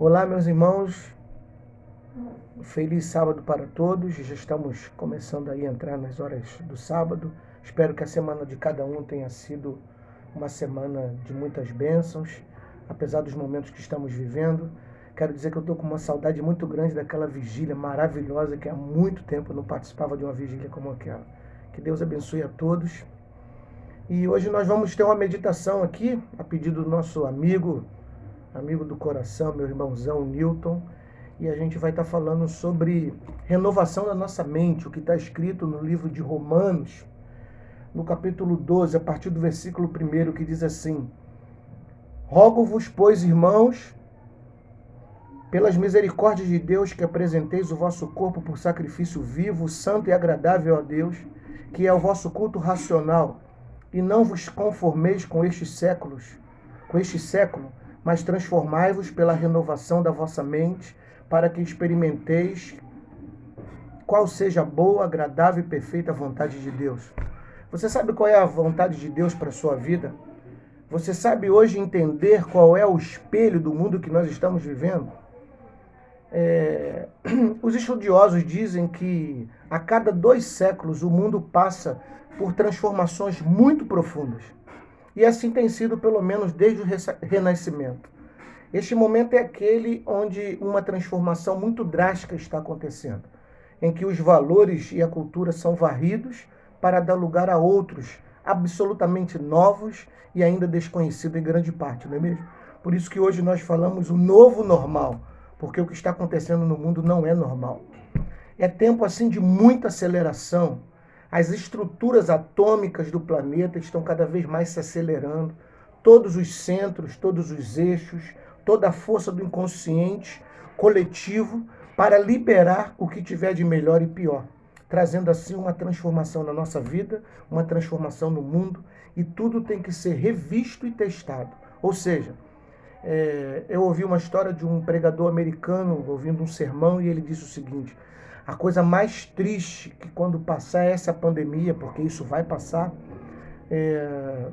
Olá, meus irmãos, feliz sábado para todos. Já estamos começando aí a entrar nas horas do sábado. Espero que a semana de cada um tenha sido uma semana de muitas bênçãos, apesar dos momentos que estamos vivendo. Quero dizer que eu estou com uma saudade muito grande daquela vigília maravilhosa que há muito tempo eu não participava de uma vigília como aquela. Que Deus abençoe a todos. E hoje nós vamos ter uma meditação aqui, a pedido do nosso amigo do coração, meu irmãozão Newton, e a gente vai estar falando sobre renovação da nossa mente, o que está escrito no livro de Romanos, no capítulo 12, a partir do versículo 1, que diz assim: Rogo-vos, pois, irmãos, pelas misericórdias de Deus, que apresenteis o vosso corpo por sacrifício vivo, santo e agradável a Deus, que é o vosso culto racional, e não vos conformeis com este século, mas transformai-vos pela renovação da vossa mente, para que experimenteis qual seja a boa, agradável e perfeita vontade de Deus. Você sabe qual é a vontade de Deus para a sua vida? Você sabe hoje entender qual é o espelho do mundo que nós estamos vivendo? Os estudiosos dizem que a cada 2 séculos o mundo passa por transformações muito profundas. E assim tem sido pelo menos desde o Renascimento. Este momento é aquele onde uma transformação muito drástica está acontecendo, em que os valores e a cultura são varridos para dar lugar a outros absolutamente novos e ainda desconhecidos em grande parte, não é mesmo? Por isso que hoje nós falamos o novo normal, porque o que está acontecendo no mundo não é normal. É tempo assim de muita aceleração. As estruturas atômicas do planeta estão cada vez mais se acelerando. Todos os centros, todos os eixos, toda a força do inconsciente coletivo para liberar o que tiver de melhor e pior, trazendo assim uma transformação na nossa vida, uma transformação no mundo, e tudo tem que ser revisto e testado. Ou seja, eu ouvi uma história de um pregador americano ouvindo um sermão, e ele disse o seguinte: a coisa mais triste que quando passar essa pandemia, porque isso vai passar,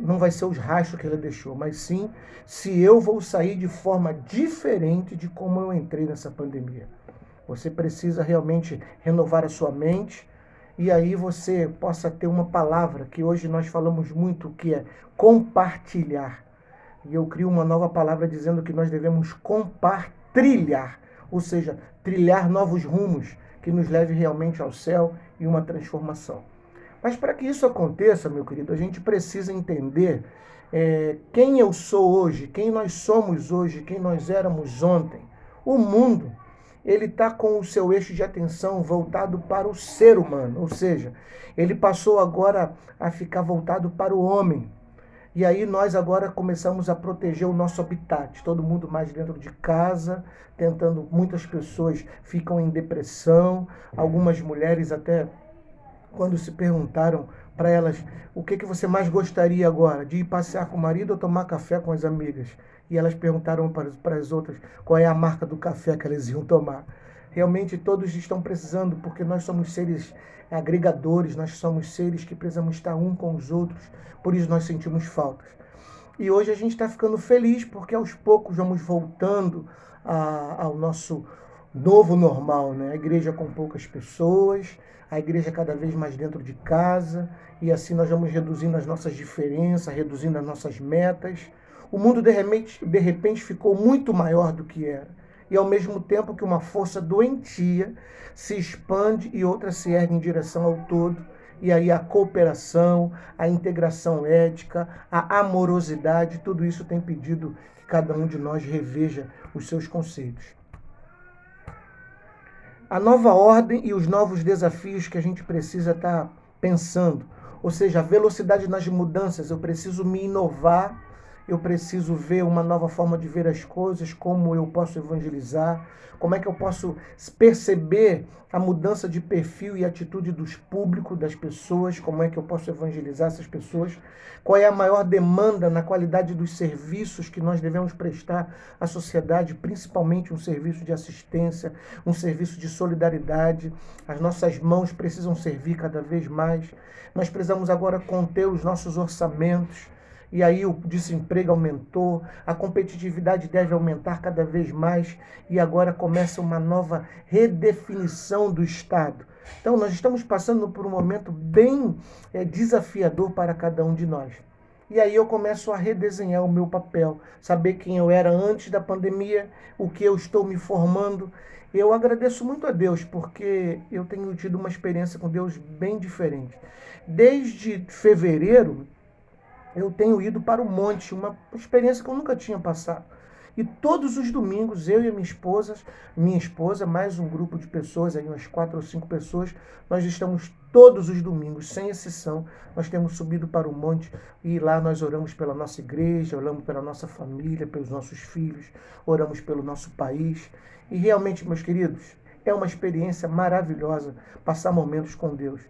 não vai ser os rastros que ele deixou, mas sim se eu vou sair de forma diferente de como eu entrei nessa pandemia. Você precisa realmente renovar a sua mente, e aí você possa ter uma palavra que hoje nós falamos muito, que é compartilhar. E eu crio uma nova palavra dizendo que nós devemos compartilhar, ou seja, trilhar novos rumos que nos leve realmente ao céu e uma transformação. Mas para que isso aconteça, meu querido, a gente precisa entender quem eu sou hoje, quem nós somos hoje, quem nós éramos ontem. O mundo, ele está com o seu eixo de atenção voltado para o ser humano, ou seja, ele passou agora a ficar voltado para o homem. E aí nós agora começamos a proteger o nosso habitat, todo mundo mais dentro de casa, tentando, muitas pessoas ficam em depressão, algumas mulheres até, quando se perguntaram para elas o que você mais gostaria agora, de ir passear com o marido ou tomar café com as amigas? E elas perguntaram para as outras qual é a marca do café que elas iam tomar. Realmente todos estão precisando, porque nós somos seres agregadores, nós somos seres que precisamos estar um com os outros, por isso nós sentimos faltas. E hoje a gente está ficando feliz, porque aos poucos vamos voltando ao nosso novo normal, né? A igreja com poucas pessoas, a igreja cada vez mais dentro de casa, e assim nós vamos reduzindo as nossas diferenças, reduzindo as nossas metas. O mundo de repente ficou muito maior do que era. E ao mesmo tempo que uma força doentia se expande e outra se ergue em direção ao todo, e aí a cooperação, a integração ética, a amorosidade, tudo isso tem pedido que cada um de nós reveja os seus conceitos. A nova ordem e os novos desafios que a gente precisa estar pensando, ou seja, a velocidade nas mudanças, eu preciso me inovar, eu preciso ver uma nova forma de ver as coisas, como eu posso evangelizar, como é que eu posso perceber a mudança de perfil e atitude dos públicos, das pessoas, como é que eu posso evangelizar essas pessoas, qual é a maior demanda na qualidade dos serviços que nós devemos prestar à sociedade, principalmente um serviço de assistência, um serviço de solidariedade. As nossas mãos precisam servir cada vez mais. Nós precisamos agora conter os nossos orçamentos. e aí o desemprego aumentou, a competitividade deve aumentar cada vez mais, e agora começa uma nova redefinição do Estado. Então, nós estamos passando por um momento bem desafiador para cada um de nós. E aí eu começo a redesenhar o meu papel, saber quem eu era antes da pandemia, o que eu estou me formando. Eu agradeço muito a Deus, porque eu tenho tido uma experiência com Deus bem diferente. Desde fevereiro, eu tenho ido para o monte, uma experiência que eu nunca tinha passado. E todos os domingos, eu e a minha esposa, mais um grupo de pessoas, aí umas 4 ou 5 pessoas, nós estamos todos os domingos, sem exceção, nós temos subido para o monte e lá nós oramos pela nossa igreja, oramos pela nossa família, pelos nossos filhos, oramos pelo nosso país. E realmente, meus queridos, é uma experiência maravilhosa passar momentos com Deus.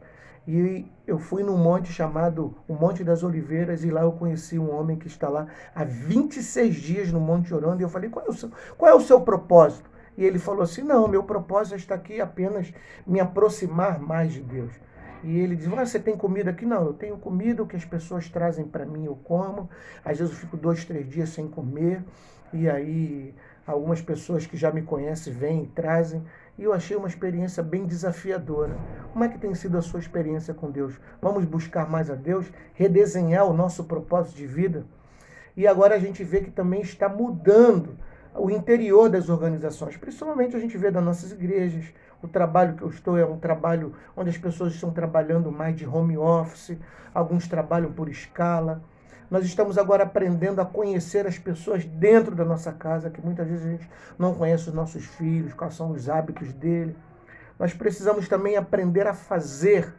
E eu fui num monte chamado o Monte das Oliveiras e lá eu conheci um homem que está lá há 26 dias no monte orando. E eu falei, qual é o seu propósito? E ele falou assim, não, meu propósito é estar aqui apenas me aproximar mais de Deus. E ele diz, você tem comida aqui? Não, eu tenho comida, o que as pessoas trazem para mim eu como. Às vezes eu fico 2, 3 dias sem comer. E aí algumas pessoas que já me conhecem vêm e trazem. E eu achei uma experiência bem desafiadora. Como é que tem sido a sua experiência com Deus? Vamos buscar mais a Deus, redesenhar o nosso propósito de vida? E agora a gente vê que também está mudando o interior das organizações. Principalmente a gente vê das nossas igrejas. O trabalho que eu estou é um trabalho onde as pessoas estão trabalhando mais de home office, alguns trabalham por escala. Nós estamos agora aprendendo a conhecer as pessoas dentro da nossa casa, que muitas vezes a gente não conhece os nossos filhos, quais são os hábitos dele. Nós precisamos também aprender a fazer.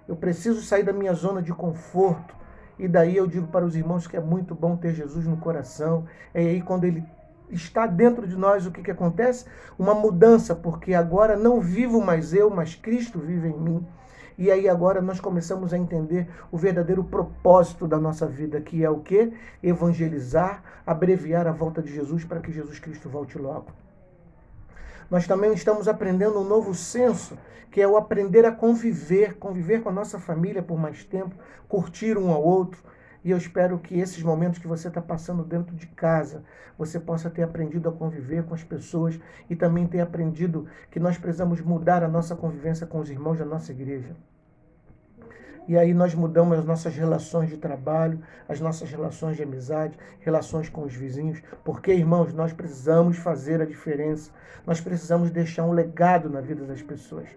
Eu preciso sair da minha zona de conforto. E daí eu digo para os irmãos que é muito bom ter Jesus no coração. É aí quando ele está dentro de nós, o que acontece? Uma mudança, porque agora não vivo mais eu, mas Cristo vive em mim. E aí agora nós começamos a entender o verdadeiro propósito da nossa vida, que é o quê? Evangelizar, abreviar a volta de Jesus para que Jesus Cristo volte logo. Nós também estamos aprendendo um novo senso, que é o aprender a conviver com a nossa família por mais tempo, curtir um ao outro. E eu espero que esses momentos que você está passando dentro de casa, você possa ter aprendido a conviver com as pessoas e também ter aprendido que nós precisamos mudar a nossa convivência com os irmãos da nossa igreja. E aí nós mudamos as nossas relações de trabalho, as nossas relações de amizade, relações com os vizinhos, porque, irmãos, nós precisamos fazer a diferença, nós precisamos deixar um legado na vida das pessoas.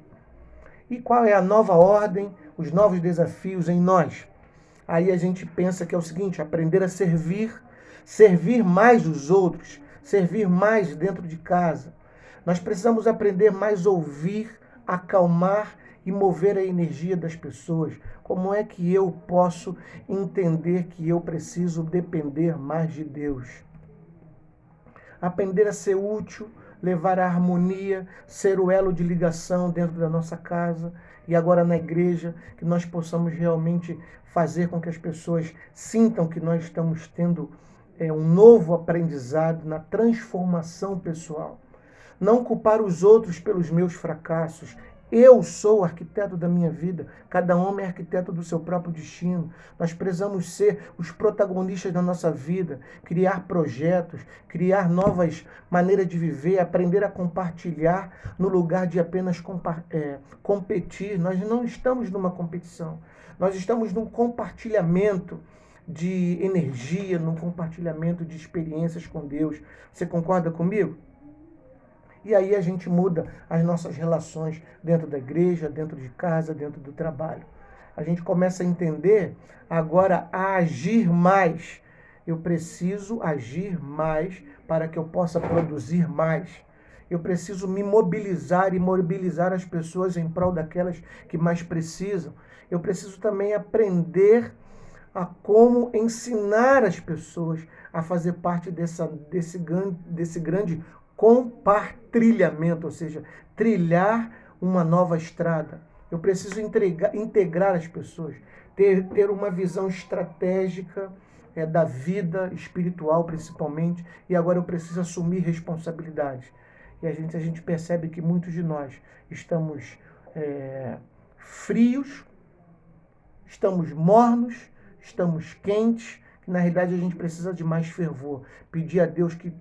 E qual é a nova ordem, os novos desafios em nós? Aí a gente pensa que é o seguinte, aprender a servir, servir mais os outros, servir mais dentro de casa. Nós precisamos aprender mais a ouvir, acalmar e mover a energia das pessoas. Como é que eu posso entender que eu preciso depender mais de Deus? Aprender a ser útil, levar a harmonia, ser o elo de ligação dentro da nossa casa e agora na igreja, que nós possamos realmente fazer com que as pessoas sintam que nós estamos tendo um novo aprendizado na transformação pessoal. Não culpar os outros pelos meus fracassos. Eu sou o arquiteto da minha vida. Cada homem é arquiteto do seu próprio destino. Nós precisamos ser os protagonistas da nossa vida, criar projetos, criar novas maneiras de viver, aprender a compartilhar no lugar de apenas competir. Nós não estamos numa competição. Nós estamos num compartilhamento de energia, num compartilhamento de experiências com Deus. Você concorda comigo? E aí a gente muda as nossas relações dentro da igreja, dentro de casa, dentro do trabalho. A gente começa a entender agora a agir mais. Eu preciso agir mais para que eu possa produzir mais. Eu preciso me mobilizar e mobilizar as pessoas em prol daquelas que mais precisam. Eu preciso também aprender a como ensinar as pessoas a fazer parte desse grande compartilhamento, ou seja, trilhar uma nova estrada. Eu preciso integrar as pessoas, ter uma visão estratégica da vida espiritual, principalmente, e agora eu preciso assumir responsabilidades. E a gente percebe que muitos de nós estamos frios, estamos mornos, estamos quentes, que na realidade a gente precisa de mais fervor. Pedir a Deus que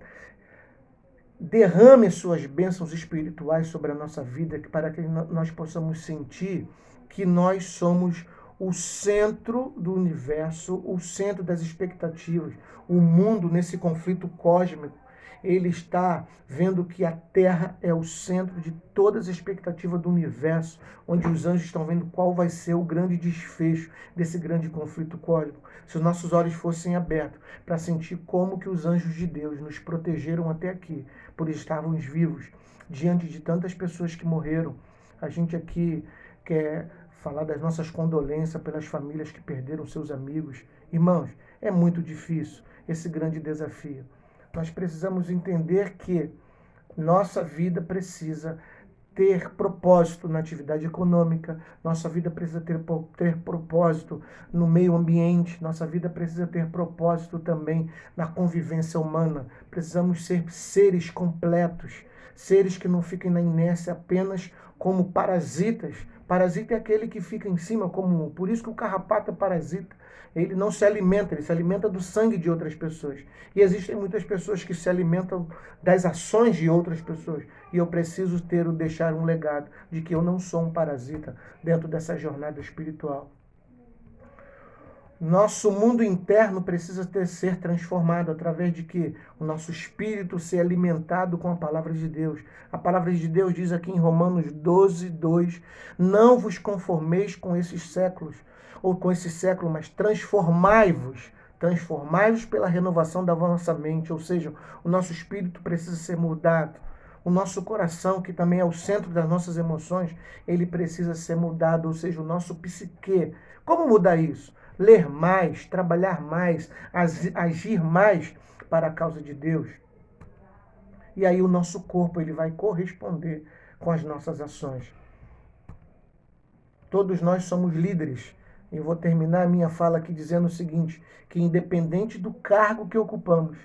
derrame suas bênçãos espirituais sobre a nossa vida, para que nós possamos sentir que nós somos o centro do universo, o centro das expectativas. O mundo, nesse conflito cósmico, ele está vendo que a Terra é o centro de todas as expectativas do universo, onde os anjos estão vendo qual vai ser o grande desfecho desse grande conflito cósmico. Se os nossos olhos fossem abertos para sentir como que os anjos de Deus nos protegeram até aqui, por estarmos vivos, diante de tantas pessoas que morreram, a gente aqui quer falar das nossas condolências pelas famílias que perderam seus amigos. Irmãos, é muito difícil esse grande desafio. Nós precisamos entender que nossa vida precisa ter propósito na atividade econômica, nossa vida precisa ter propósito no meio ambiente, nossa vida precisa ter propósito também na convivência humana. Precisamos ser seres completos, seres que não fiquem na inércia apenas como parasitas. Parasita é aquele que fica em cima, como por isso que o carrapato é parasita. Ele não se alimenta, ele se alimenta do sangue de outras pessoas. E existem muitas pessoas que se alimentam das ações de outras pessoas. E eu preciso deixar um legado de que eu não sou um parasita dentro dessa jornada espiritual. Nosso mundo interno precisa ser transformado através de que o nosso espírito ser alimentado com a palavra de Deus. A palavra de Deus diz aqui em Romanos 12, 2, não vos conformeis com esses séculos, ou com esse século, mas transformai-vos pela renovação da vossa mente, ou seja, o nosso espírito precisa ser mudado. O nosso coração, que também é o centro das nossas emoções, ele precisa ser mudado, ou seja, o nosso psique. Como mudar isso? Ler mais, trabalhar mais, agir mais para a causa de Deus. E aí o nosso corpo ele vai corresponder com as nossas ações. Todos nós somos líderes. E vou terminar a minha fala aqui dizendo o seguinte, que independente do cargo que ocupamos,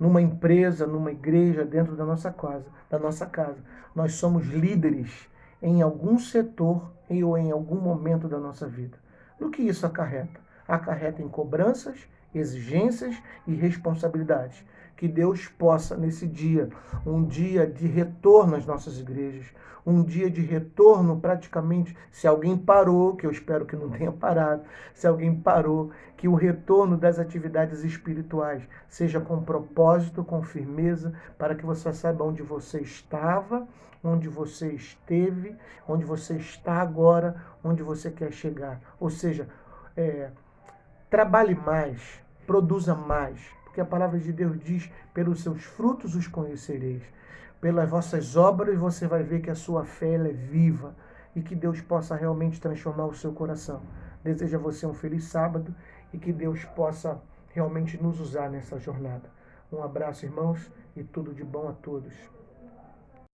numa empresa, numa igreja, dentro da nossa casa, nós somos líderes em algum setor ou em algum momento da nossa vida. No que isso acarreta? Acarreta em cobranças, exigências e responsabilidades. Que Deus possa, nesse dia, um dia de retorno às nossas igrejas, um dia de retorno praticamente, se alguém parou, que eu espero que não tenha parado, se alguém parou, que o retorno das atividades espirituais seja com propósito, com firmeza, para que você saiba onde você estava, onde você esteve, onde você está agora, onde você quer chegar. Ou seja, trabalhe mais, produza mais, porque a palavra de Deus diz, pelos seus frutos os conhecereis. Pelas vossas obras você vai ver que a sua fé ela é viva e que Deus possa realmente transformar o seu coração. Desejo a você um feliz sábado e que Deus possa realmente nos usar nessa jornada. Um abraço, irmãos, e tudo de bom a todos.